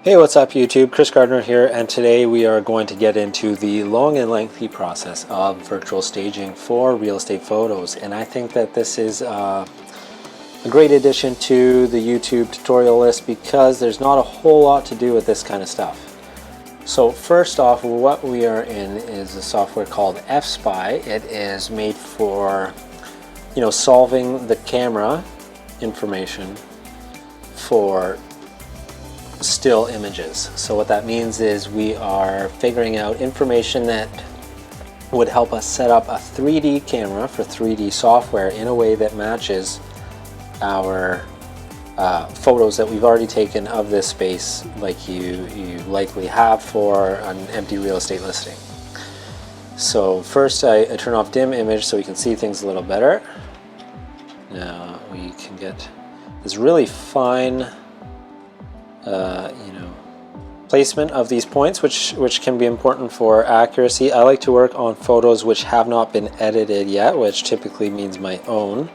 Hey, what's up YouTube? Chris Gardiner here, and today we are going to get into the long and lengthy process of virtual staging for real estate photos. And I think that this is a great addition to the YouTube tutorial list because there's not a whole lot to do with this kind of stuff. So first off, what we are in is a software called Fspy. It is made for, solving the camera information for still images. So what that means is we are figuring out information that would help us set up a 3D camera for 3D software in a way that matches our photos that we've already taken of this space, like you likely have for an empty real estate listing. So first I turn off dim image so we can see things a little better. Now we can get this really fine placement of these points, which can be important for accuracy. I like to work on photos which have not been edited yet, which typically means my own.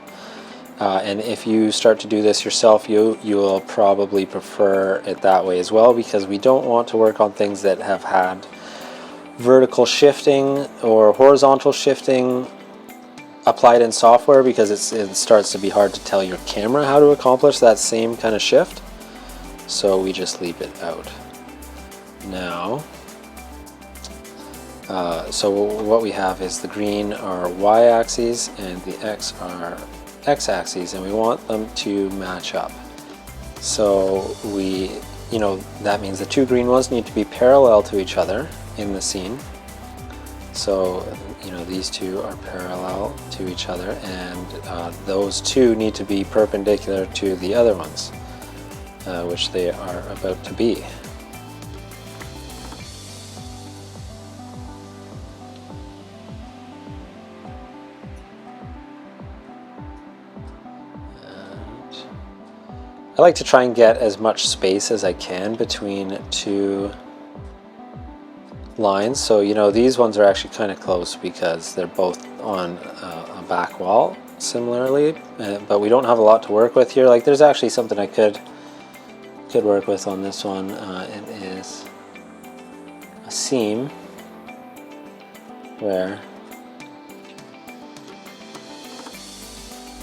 And if you start to do this yourself, you will probably prefer it that way as well, because we don't want to work on things that have had vertical shifting or horizontal shifting applied in software, because it starts to be hard to tell your camera how to accomplish that same kind of shift. So we just leave it out. Now, so what we have is the green are y-axes and the x are x-axes, and we want them to match up. So that means the two green ones need to be parallel to each other in the scene. So these two are parallel to each other, and those two need to be perpendicular to the other ones, which they are about to be. I like to try and get as much space as I can between two lines. So these ones are actually kind of close because they're both on a back wall similarly, but we don't have a lot to work with here. Like, there's actually something I could work with on this one. It is a seam where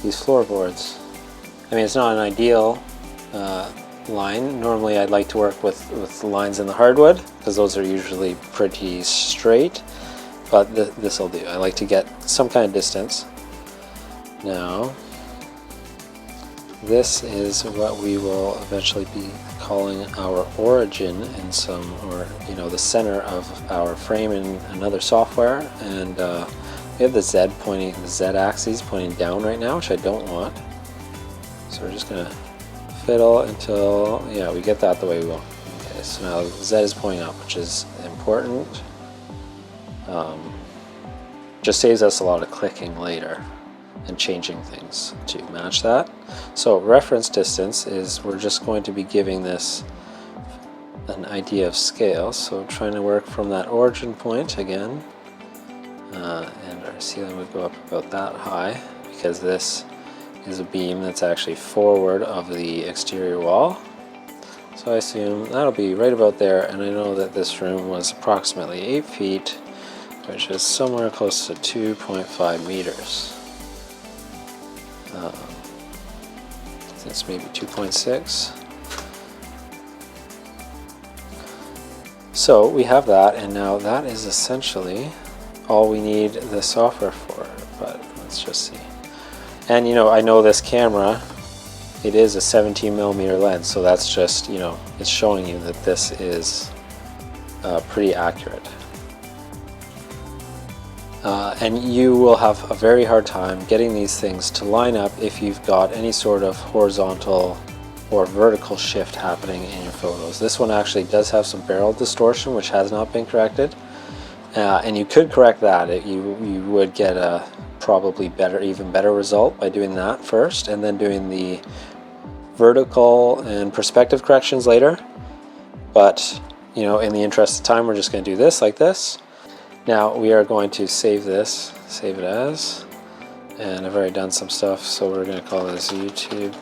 these floorboards, it's not an ideal line. Normally I'd like to work with lines in the hardwood because those are usually pretty straight, but this will do. I like to get some kind of distance. Now this is what we will eventually be calling our origin in the center of our frame in another software, and we have the Z axis pointing down right now, which I don't want. So we're just gonna fiddle until we get that the way we want. Okay, so now Z is pointing up, which is important. Just saves us a lot of clicking later and changing things to match that. So reference distance is, we're just going to be giving this an idea of scale. So trying to work from that origin point again, and our ceiling would go up about that high, because this is a beam that's actually forward of the exterior wall. So I assume that'll be right about there, and I know that this room was approximately 8 feet, which is somewhere close to 2.5 meters. It's maybe 2.6. So we have that, and now that is essentially all we need the software for, but let's just see. And I know this camera, it is a 17mm lens, so that's just, it's showing you that this is pretty accurate. And you will have a very hard time getting these things to line up if you've got any sort of horizontal or vertical shift happening in your photos. This one actually does have some barrel distortion, which has not been corrected. And you could correct that. You would get a probably even better result by doing that first, and then doing the vertical and perspective corrections later. But in the interest of time, we're just going to do this like this. Now we are going to save it as, and I've already done some stuff, so we're going to call this YouTube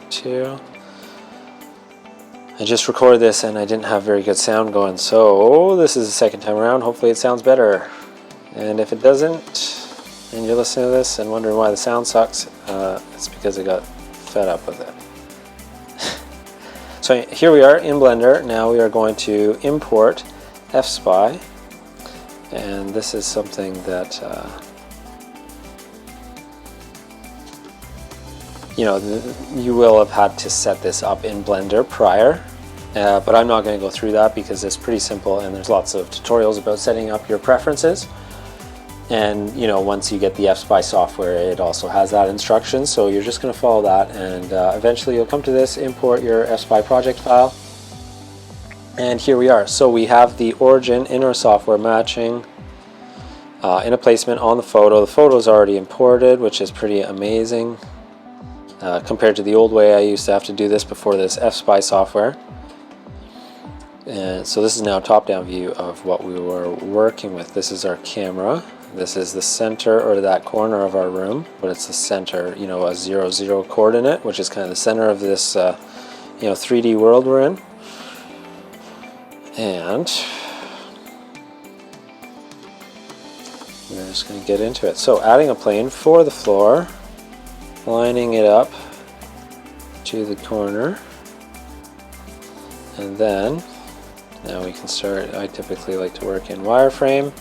2. I just recorded this and I didn't have very good sound going, so this is the second time around. Hopefully it sounds better. And if it doesn't, and you're listening to this and wondering why the sound sucks, it's because I got fed up with it. So here we are in Blender. Now we are going to import Fspy, and this is something that you will have had to set this up in Blender prior, but I'm not going to go through that because it's pretty simple and there's lots of tutorials about setting up your preferences. And once you get the Fspy software, it also has that instruction, so you're just going to follow that, and eventually you'll come to this, import your Fspy project file, and here we are. So we have the origin in our software matching in a placement on the photo. The photo is already imported, which is pretty amazing compared to the old way I used to have to do this before this Fspy software. And so this is now a top-down view of what we were working with. This is our camera. This is the center, or that corner of our room, but it's the center, a 0, 0 coordinate, which is kind of the center of this 3D world we're in. And we're just going to get into it. So adding a plane for the floor, lining it up to the corner, and then now we can start. I typically like to work in wireframe.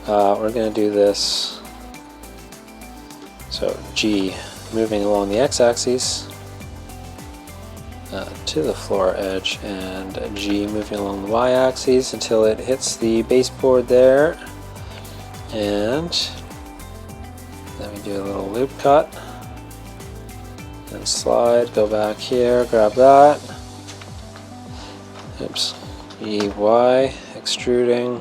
We're going to do this, so G moving along the x-axis to the floor edge, and G moving along the y-axis until it hits the baseboard there, and then we do a little loop cut and slide, go back here, grab that, oops, EY, extruding,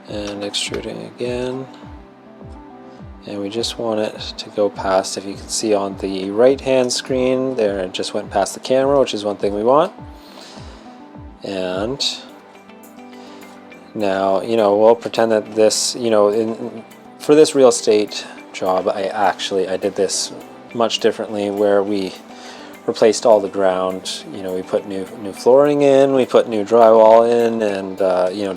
and extruding again, and we just want it to go past, if you can see on the right hand screen there, it just went past the camera, which is one thing we want. And now we'll pretend that this for this real estate job I did this much differently, where we replaced all the ground. We put new flooring in, we put new drywall in, and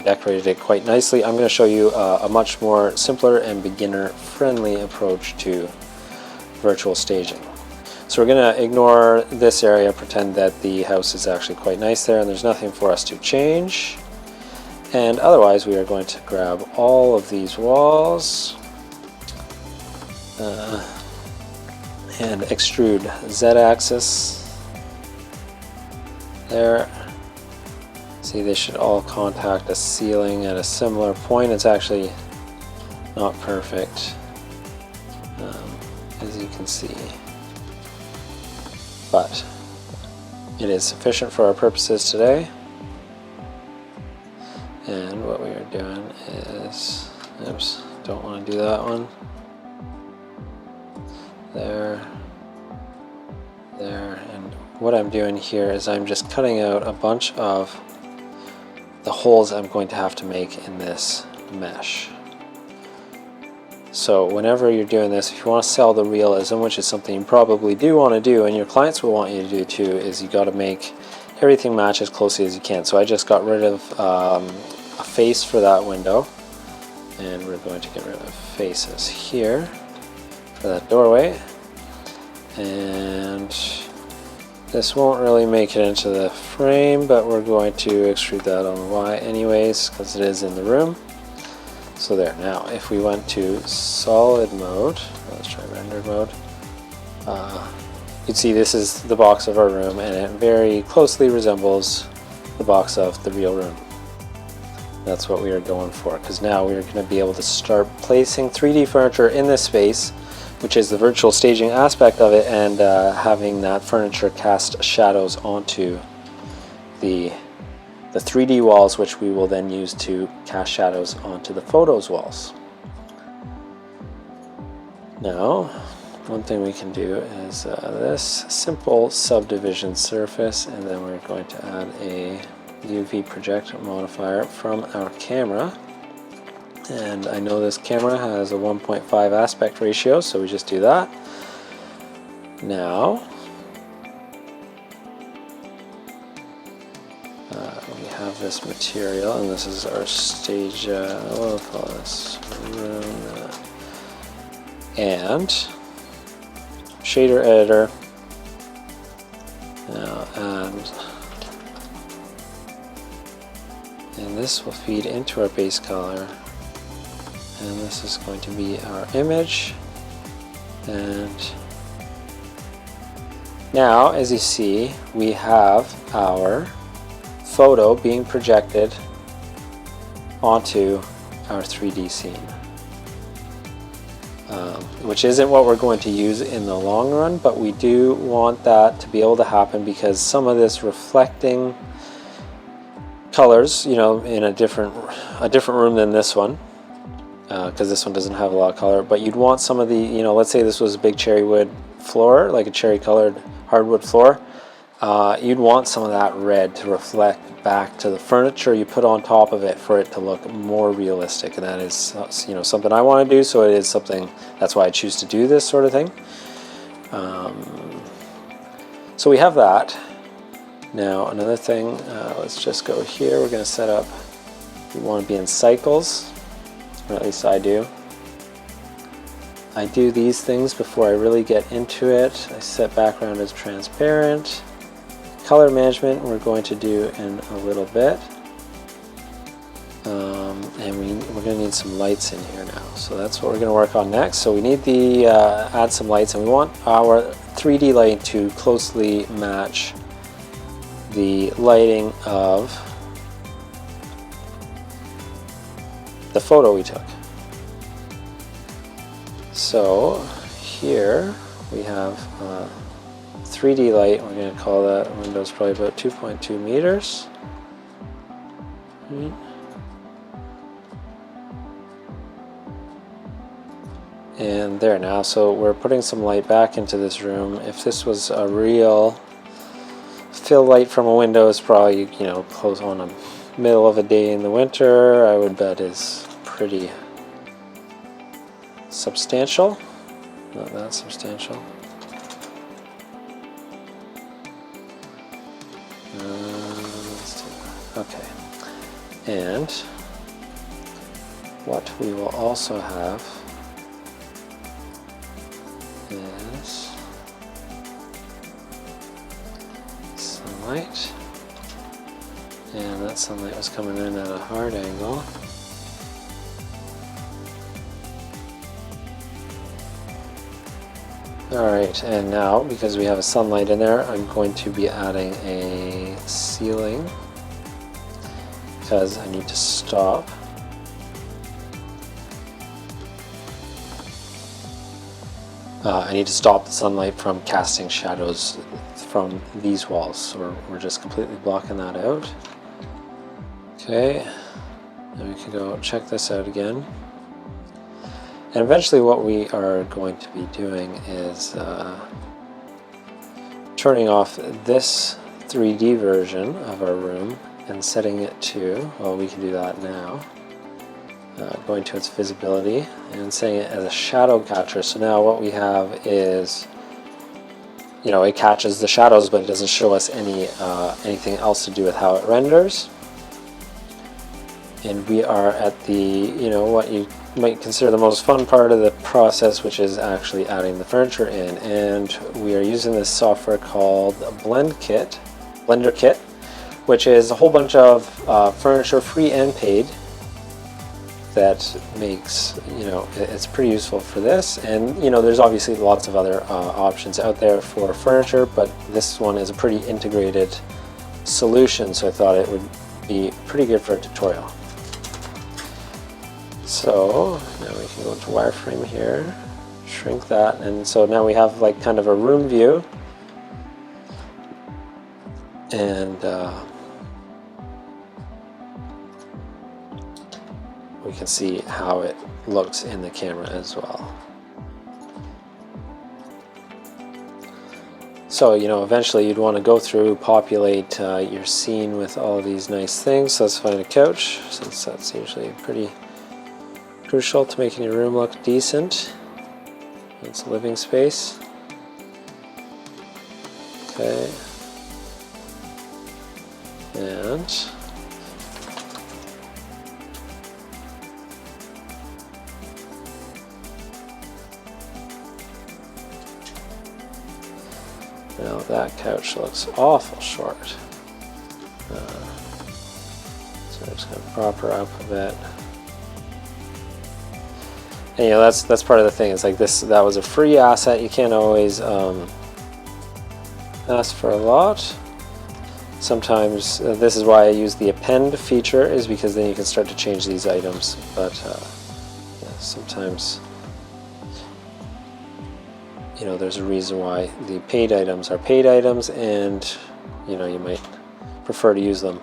decorated it quite nicely. I'm going to show you a much more simpler and beginner friendly approach to virtual staging. So we're going to ignore this area, pretend that the house is actually quite nice there and there's nothing for us to change, and otherwise we are going to grab all of these walls and extrude Z-axis there. See, they should all contact a ceiling at a similar point. It's actually not perfect, as you can see, but it is sufficient for our purposes today. And what we are doing is, oops, don't want to do that one. There, and what I'm doing here is I'm just cutting out a bunch of the holes I'm going to have to make in this mesh. So whenever you're doing this, if you want to sell the realism, which is something you probably do want to do, and your clients will want you to do too, is you got to make everything match as closely as you can. So I just got rid of a face for that window, and we're going to get rid of faces here for that doorway, and this won't really make it into the frame, but we're going to extrude that on the Y anyways because it is in the room. So there. Now if we went to solid mode, let's try render mode, you'd see this is the box of our room, and it very closely resembles the box of the real room. That's what we are going for, because now we're going to be able to start placing 3D furniture in this space, which is the virtual staging aspect of it, and having that furniture cast shadows onto the 3D walls, which we will then use to cast shadows onto the photos walls. Now, one thing we can do is this simple subdivision surface, and then we're going to add a UV project modifier from our camera. And I know this camera has a 1.5 aspect ratio, so we just do that. we have this material, and this is our stage, what do we call this? Room, and shader editor. Now, and this will feed into our base color, and this is going to be our image. And now, as you see, we have our photo being projected onto our 3D scene, which isn't what we're going to use in the long run, but we do want that to be able to happen because some of this reflecting colors, you know, in a different room than this one, because this one doesn't have a lot of color, but you'd want some of the, you know, let's say this was a big cherry wood floor, like a cherry colored hardwood floor, you'd want some of that red to reflect back to the furniture you put on top of it for it to look more realistic. And that is, you know, something I want to do, so it is something, that's why I choose to do this sort of thing. So we have that. Now another thing, let's just go here. We're going to set up, we want to be in cycles, or at least I do. I do these things before I really get into it. I set background as transparent. Color management we're going to do in a little bit. And we're going to need some lights in here now. So that's what we're going to work on next. So we need the add some lights, and we want our 3D lighting to closely match the lighting of the photo we took. So here we have 3D light. We're going to call that window's probably about 2.2 meters. And there now, so we're putting some light back into this room. If this was a real fill light from a window, it's probably, you know, close on the middle of a day in the winter, I would bet is pretty substantial. Not that substantial. Okay, and what we will also have is sunlight, and that sunlight was coming in at a hard angle. Alright, and now because we have a sunlight in there, I'm going to be adding a ceiling because I need to stop. I need to stop the sunlight from casting shadows from these walls, so we're just completely blocking that out. Okay, and we can go check this out again. And eventually what we are going to be doing is turning off this 3D version of our room and setting it to, well, we can do that now, going to its visibility and setting it as a shadow catcher. So now what we have is, you know, it catches the shadows, but it doesn't show us anything else to do with how it renders. And we are at the, you know, what you might consider the most fun part of the process, which is actually adding the furniture in. And we are using this software called Blender Kit, which is a whole bunch of furniture, free and paid, that makes, you know, it's pretty useful for this. And, you know, there's obviously lots of other options out there for furniture, but this one is a pretty integrated solution, so I thought it would be pretty good for a tutorial. So now we can go into wireframe here, shrink that, and so now we have like kind of a room view, and we can see how it looks in the camera as well. So, you know, eventually you'd want to go through, populate your scene with all these nice things. So let's find a couch, since that's usually pretty crucial to making your room look decent. It's a living space. Okay. And Now that couch looks awful short. So I'm just going to prop her up a bit. And you know, that's part of the thing. It's like this, that was a free asset. You can't always ask for a lot. Sometimes this is why I use the append feature, is because then you can start to change these items. But yeah, sometimes, you know, there's a reason why the paid items are paid items, and you know, you might prefer to use them.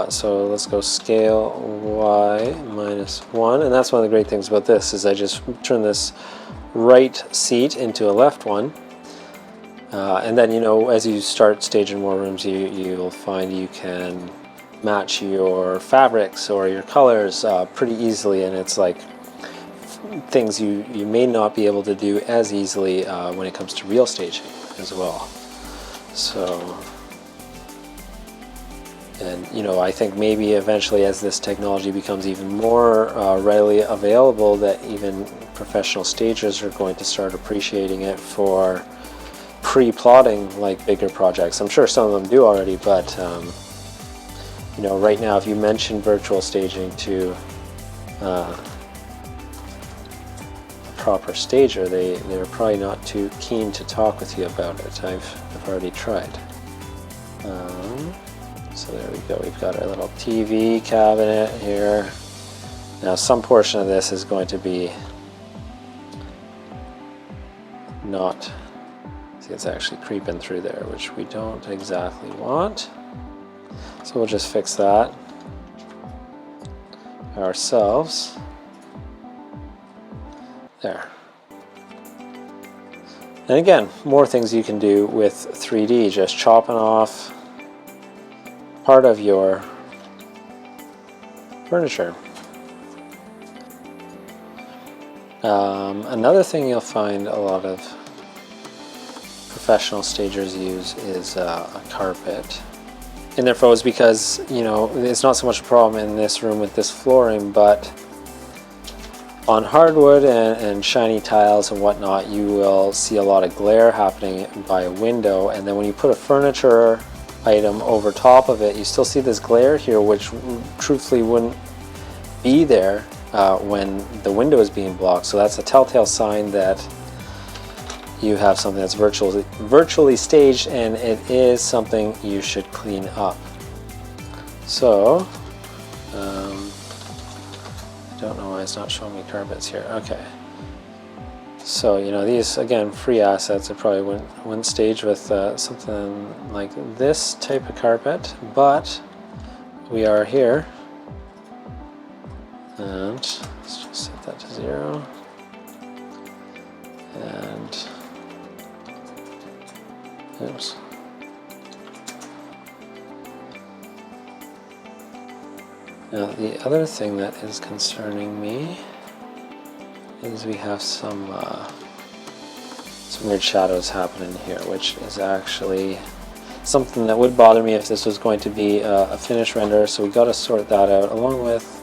So let's go scale Y -1, and that's one of the great things about this, is I just turn this right seat into a left one, and then, you know, as you start staging more rooms, you'll find you can match your fabrics or your colors pretty easily, and it's like things you may not be able to do as easily when it comes to real staging as well. So, and you know, I think maybe eventually, as this technology becomes even more readily available, that even professional stagers are going to start appreciating it for pre-plotting like bigger projects. I'm sure some of them do already, but you know, right now if you mention virtual staging to a proper stager, they're probably not too keen to talk with you about it. I've already tried. So there we go, we've got our little TV cabinet here. Now some portion of this is going to be not, see, it's actually creeping through there, which we don't exactly want. So we'll just fix that ourselves. There. And again, more things you can do with 3D, just chopping off part of your furniture. Another thing you'll find a lot of professional stagers use is a carpet in their photos, because, you know, it's not so much a problem in this room with this flooring, but on hardwood and shiny tiles and whatnot, you will see a lot of glare happening by a window, and then when you put a furniture item over top of it, you still see this glare here, which truthfully wouldn't be there when the window is being blocked. So that's a telltale sign that you have something that's virtually staged, and it is something you should clean up. So I don't know why it's not showing me carpets here. Okay. So, you know, these, again, free assets. I probably wouldn't stage with something like this type of carpet, but we are here. And let's just set that to 0. And, oops. Now, the other thing that is concerning me is we have some weird shadows happening here, which is actually something that would bother me if this was going to be a finished render. So we got to sort that out, along with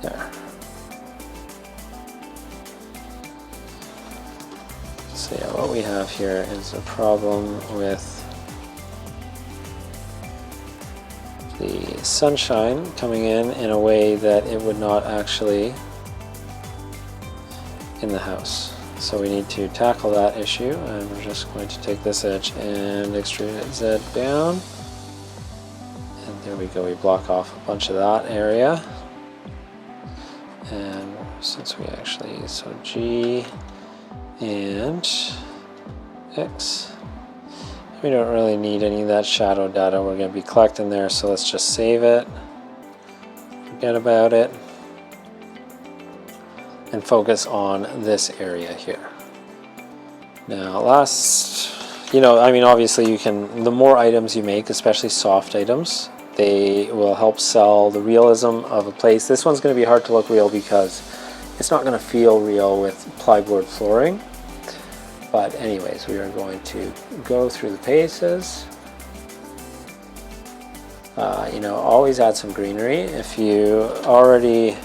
there. So yeah, what we have here is a problem with the sunshine coming in a way that it would not actually in the house. So we need to tackle that issue, and we're just going to take this edge and extrude it Z down. And there we go, we block off a bunch of that area. And since we actually, so G and X, we don't really need any of that shadow data we're going to be collecting there, so let's just save it, forget about it, and focus on this area here. Now last, you know, I mean, obviously you can, the more items you make, especially soft items, they will help sell the realism of a place. This one's going to be hard to look real because it's not going to feel real with plyboard flooring. But anyways, we are going to go through the paces. You know, always add some greenery. If you already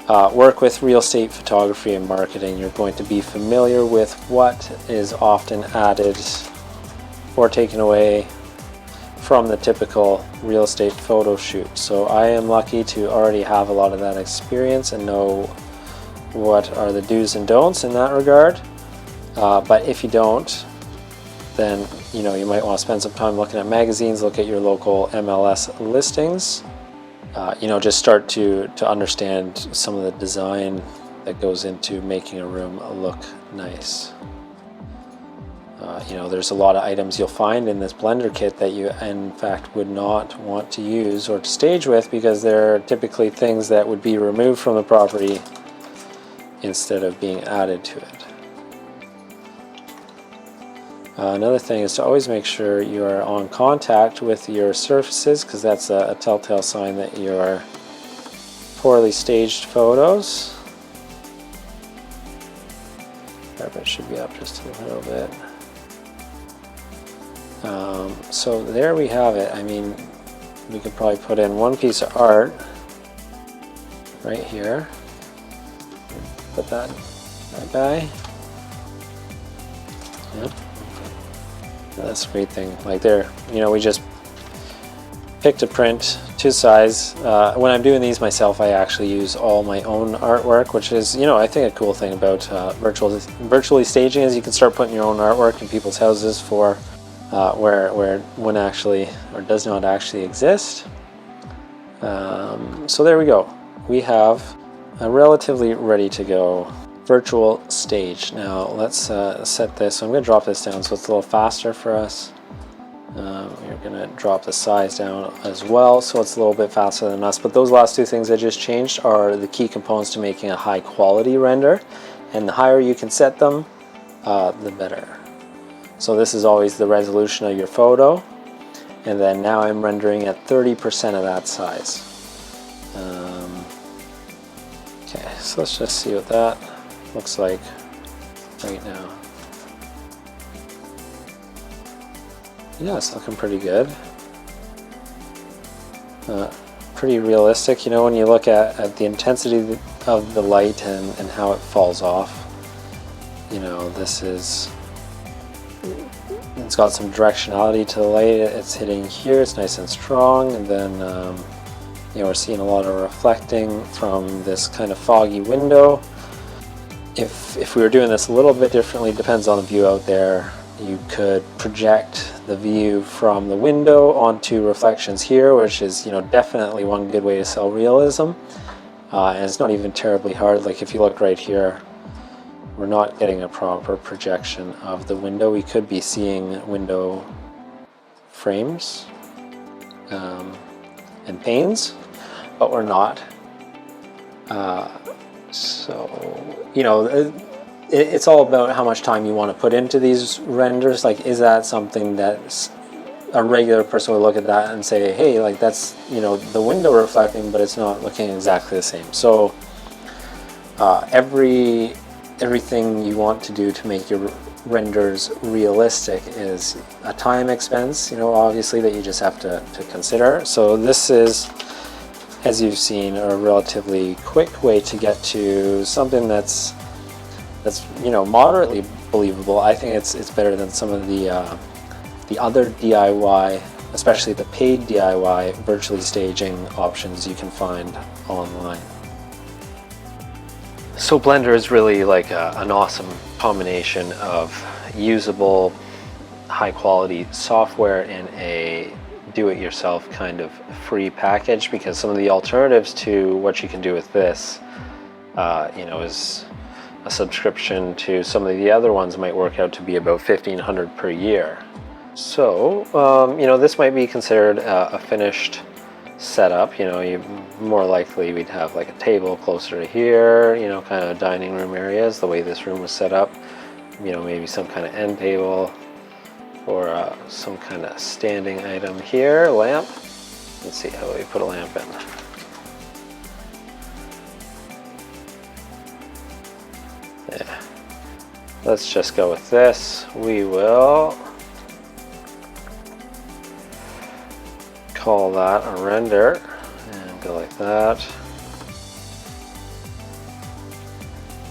work with real estate photography and marketing, you're going to be familiar with what is often added or taken away from the typical real estate photo shoot. So I am lucky to already have a lot of that experience and know what are the do's and don'ts in that regard. But if you don't, then you might want to spend some time looking at magazines, look at your local MLS listings. Just start to understand some of the design that goes into making a room look nice. There's a lot of items you'll find in this blender kit that you in fact would not want to use or to stage with, because they're typically things that would be removed from the property instead of being added to it. Another thing is to always make sure you are on contact with your surfaces, because that's a telltale sign that you are poorly staged photos. Carpet should be up just a little bit. So there we have it. I mean, we could probably put in one piece of art right here. Put that guy. Yep. That's a great thing. Like there, we just picked a print to size. When I'm doing these myself, I actually use all my own artwork, which is, I think a cool thing about virtually staging is you can start putting your own artwork in people's houses for where one actually or does not actually exist. So there we go. We have a relatively ready to go virtual stage. Now let's set this. So I'm going to drop this down so it's a little faster for us. We're going to drop the size down as well so it's a little bit faster than us. But those last two things I just changed are the key components to making a high quality render, and the higher you can set them, the better. So this is always the resolution of your photo, and then now I'm rendering at 30% of that size. Okay, so let's just see what that looks like right now. Yeah, it's looking pretty good. Pretty realistic, when you look at the intensity of the light and how it falls off. It's got some directionality to the light. It's hitting here, it's nice and strong, and then we're seeing a lot of reflecting from this kind of foggy window. If we were doing this a little bit differently, depends on the view out there, you could project the view from the window onto reflections here, which is definitely one good way to sell realism. And it's not even terribly hard. Like if you look right here, we're not getting a proper projection of the window. We could be seeing window frames and panes, but we're not. It's all about how much time you want to put into these renders. Like, is that something that a regular person would look at that and say, hey, like that's the window reflecting, but it's not looking exactly the same. So everything you want to do to make your renders realistic is a time expense, obviously, that you just have to consider. So this is, as you've seen, a relatively quick way to get to something that's moderately believable. I think it's better than some of the other DIY, especially the paid DIY virtually staging options you can find online. So Blender is really like an awesome combination of usable, high quality software in a do-it-yourself kind of free package, because some of the alternatives to what you can do with this, is a subscription to some of the other ones might work out to be about $1,500 per year. So, this might be considered a finished setup. More likely we'd have like a table closer to here, kind of dining room areas, the way this room was set up. Maybe some kind of end table or some kind of standing item here, lamp. Let's see how we put a lamp in. Yeah. Let's just go with this. We will call that a render and go like that.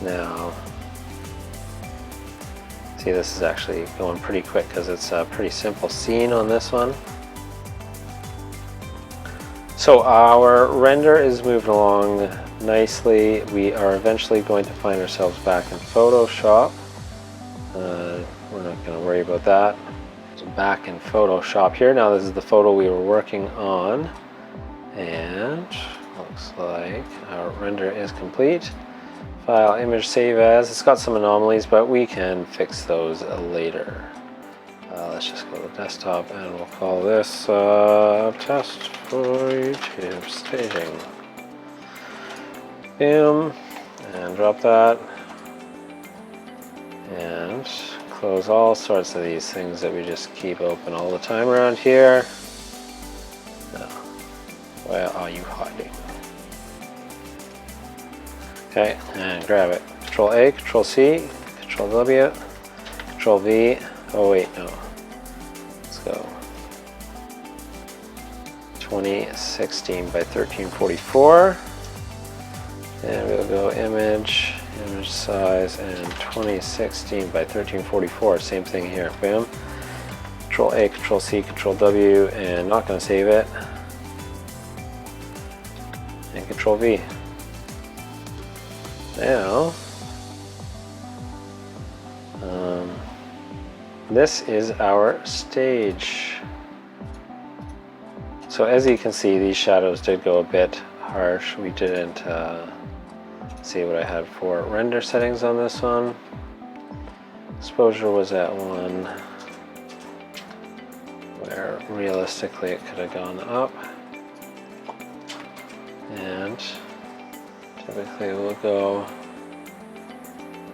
Now, see, this is actually going pretty quick because it's a pretty simple scene on this one. So our render is moving along nicely. We are eventually going to find ourselves back in Photoshop. We're not going to worry about that. So back in Photoshop here. Now this is the photo we were working on, and looks like our render is complete. File, image, save as. It's got some anomalies, but we can fix those later. Let's just go to desktop and we'll call this test for YouTube staging. Boom, and drop that. And close all sorts of these things that we just keep open all the time around here. No. Where are you hiding? Okay, and grab it. Control A, Control C, Control W, Control V. Oh wait, no. Let's go. 2016 by 1344. And we'll go image, image size, and 2016 by 1344. Same thing here. Boom. Control A, Control C, Control W, and not going to save it. And Control V. Now, this is our stage. So as you can see, these shadows did go a bit harsh. We didn't see what I had for render settings on this one. Exposure was at 1, where realistically it could have gone up. And typically we'll go,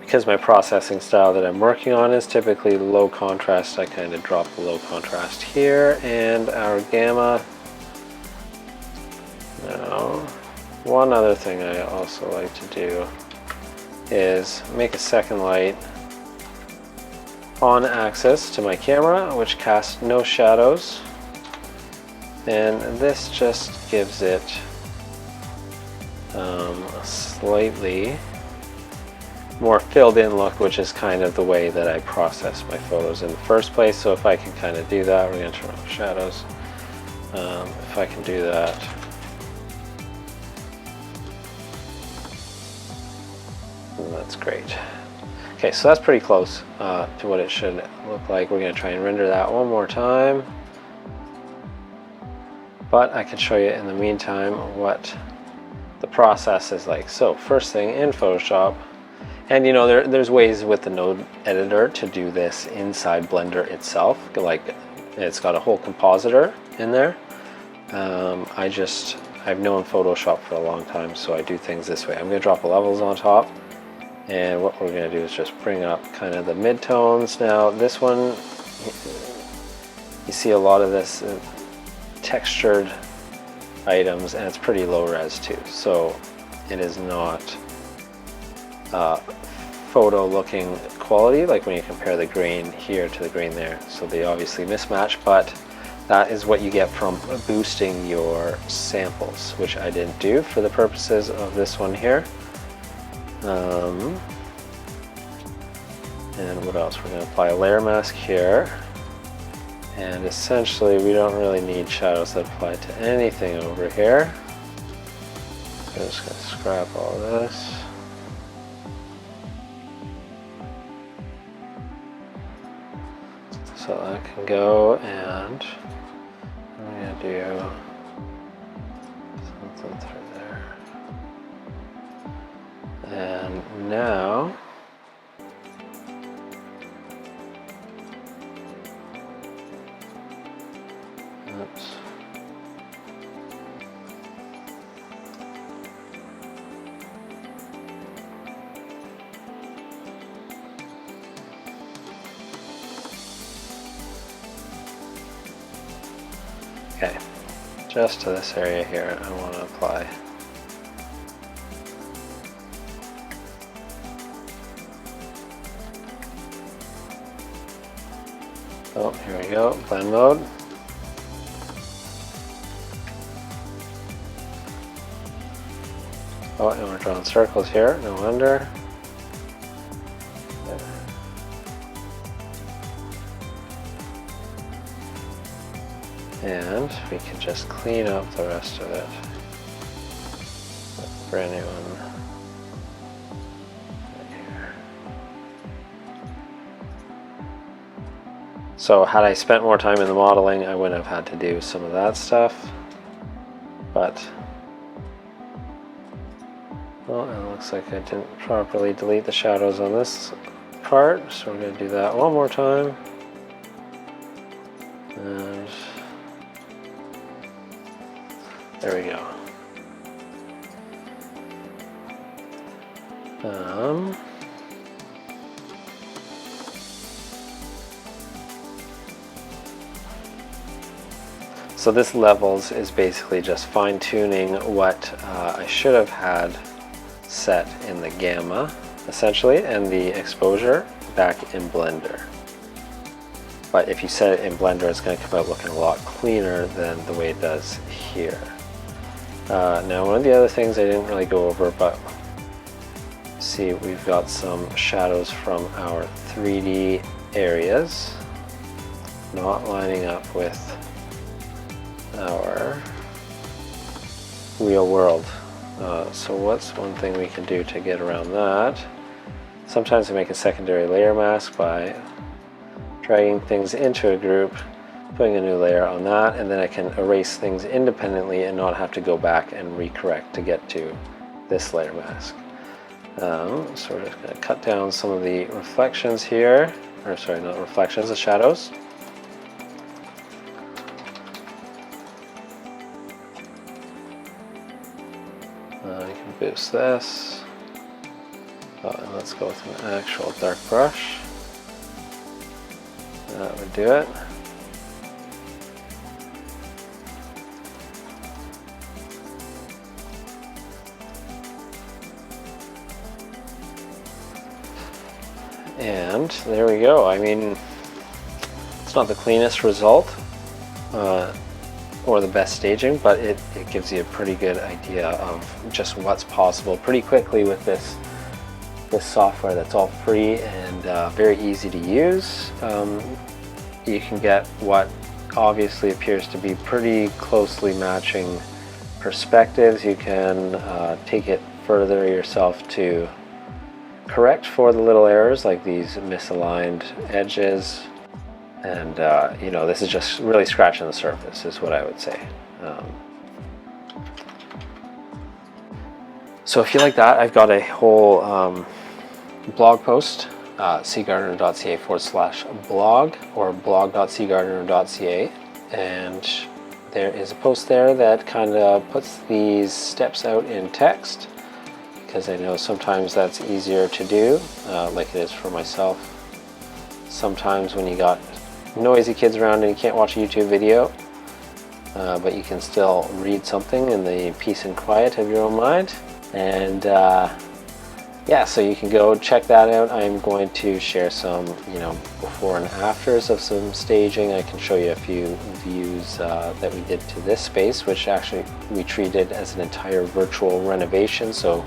because my processing style that I'm working on is typically low contrast, I kind of drop the low contrast here, and our gamma. Now, one other thing I also like to do is make a second light on axis to my camera, which casts no shadows, and this just gives it a slightly more filled in look, which is kind of the way that I process my photos in the first place. So if I can kind of do that, we're going to turn off shadows. If I can do that, that's great. Okay, so that's pretty close to what it should look like. We're going to try and render that one more time, but I can show you in the meantime what the process is like. So first thing in Photoshop, and you know there's ways with the node editor to do this inside Blender itself, like it's got a whole compositor in there. I've known Photoshop for a long time, so I do things this way. I'm going to drop the levels on top, and what we're going to do is just bring up kind of the mid-tones. Now this one, you see a lot of this textured items, and it's pretty low res too, so it is not photo looking quality like when you compare the grain here to the grain there. So they obviously mismatch, but that is what you get from boosting your samples, which I didn't do for the purposes of this one here. And what else? We're going to apply a layer mask here. And essentially, we don't really need shadows that apply to anything over here. So I'm just going to scrap all this. So that can go, and I'm going to do something through there. And now, oops. Okay, just to this area here, I want to apply oh, here we go, blend mode. Oh, and we're drawing circles here, no wonder. And we can just clean up the rest of it. Brand new one right here. So had I spent more time in the modeling, I wouldn't have had to do some of that stuff. But, well, it looks like I didn't properly delete the shadows on this part, so we're going to do that one more time. And there we go. So this levels is basically just fine-tuning what I should have had set in the gamma, essentially, and the exposure back in Blender. But if you set it in Blender, it's going to come out looking a lot cleaner than the way it does here. Now, one of the other things I didn't really go over, but see, we've got some shadows from our 3D areas not lining up with our real world. So what's one thing we can do to get around that? Sometimes I make a secondary layer mask by dragging things into a group, putting a new layer on that, and then I can erase things independently and not have to go back and recorrect to get to this layer mask. So we're just going to cut down some of the reflections here, or sorry, not reflections, the shadows. You can boost this. And let's go with an actual dark brush. That would do it. And there we go. I mean, it's not the cleanest result or the best staging, but it gives you a pretty good idea of just what's possible pretty quickly with this software that's all free and very easy to use. You can get what obviously appears to be pretty closely matching perspectives. You can take it further yourself to correct for the little errors like these misaligned edges, and you know, this is just really scratching the surface is what I would say. So if you like that, I've got a whole blog post, cgardiner.ca/blog or blog.cgardiner.ca, and there is a post there that kind of puts these steps out in text, because I know sometimes that's easier to do, like it is for myself. Sometimes when you got noisy kids around and you can't watch a YouTube video, but you can still read something in the peace and quiet of your own mind. And yeah, so you can go check that out. I'm going to share some, you know, before and afters of some staging. I can show you a few views that we did to this space, which actually we treated as an entire virtual renovation. So,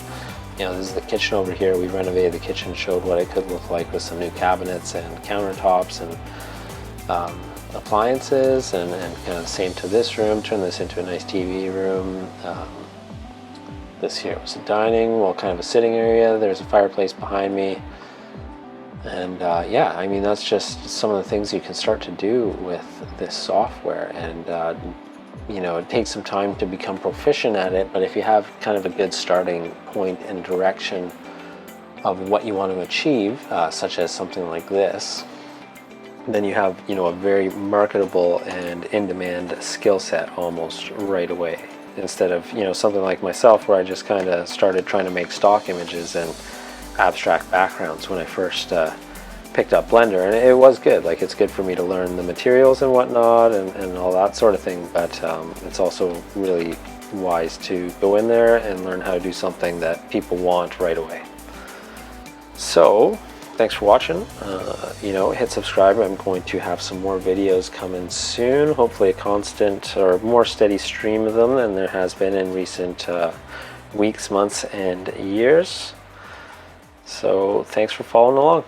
you know, this is the kitchen over here. We renovated the kitchen, showed what it could look like with some new cabinets and countertops and appliances, and kind of same to this room. Turn this into a nice TV room. This here was a dining, well, kind of a sitting area. There's a fireplace behind me. And yeah, I mean, that's just some of the things you can start to do with this software. And you know, it takes some time to become proficient at it, but if you have kind of a good starting point and direction of what you want to achieve, such as something like this, then you have, you know, a very marketable and in-demand skill set almost right away. Instead of, you know, something like myself where I just kind of started trying to make stock images and abstract backgrounds when I first picked up Blender, and it was good. Like, it's good for me to learn the materials and whatnot and all that sort of thing, but it's also really wise to go in there and learn how to do something that people want right away. So thanks for watching. You know, hit subscribe. I'm going to have some more videos coming soon, hopefully a constant or more steady stream of them than there has been in recent weeks, months, and years. So thanks for following along.